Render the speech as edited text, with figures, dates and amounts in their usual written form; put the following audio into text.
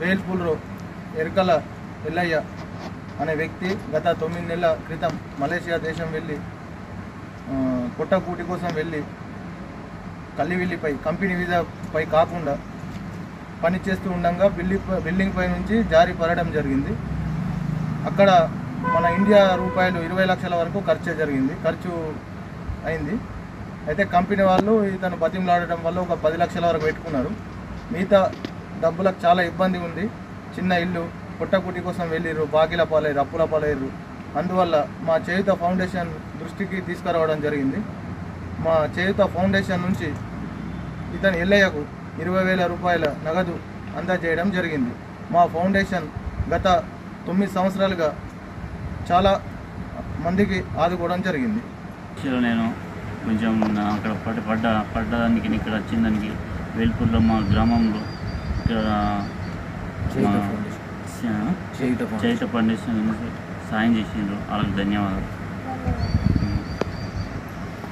వేల్పూర్లో ఎరకల ఎల్లయ్య అనే వ్యక్తి గత 9 నెలల క్రితం మలేషియా దేశం వెళ్ళి పొట్టకూటి కోసం వెళ్ళి కల్లివిల్లిపై కంపెనీ వీసాపై కాకుండా పనిచేస్తూ ఉండగా బిల్డింగ్ పై నుంచి జారి పడడం జరిగింది. అక్కడ మన ఇండియా రూపాయలు 20 లక్షల వరకు ఖర్చు అయింది. అయితే కంపెనీ వాళ్ళు ఇతను బతిమలాడడం వల్ల ఒక 10 లక్షల వరకు పెట్టుకున్నారు. మిగతా డబ్బులకు చాలా ఇబ్బంది ఉంది. చిన్న ఇల్లు, పుట్టకుటి కోసం వెళ్ళిర్రు, బాకీల పాలయ్యారు, అప్పుల పాలయ్యారు. అందువల్ల మా చేయూత ఫౌండేషన్ దృష్టికి తీసుకురావడం జరిగింది. మా చేయూత ఫౌండేషన్ నుంచి ఇతని ఎల్లయ్యకు 20,000 రూపాయల నగదు అందజేయడం జరిగింది. మా ఫౌండేషన్ గత 9 సంవత్సరాలుగా చాలా మందికి ఆదుకోవడం జరిగింది. నేను కొంచెం అక్కడ పడ్డదానికి ఇక్కడ వచ్చిందానికి వేల్పూర్లో మా గ్రామంలో ఇక్కడ చేయూత ఫౌండేషన్ సాయం చేసిండ్రు. వాళ్ళకి ధన్యవాదాలు.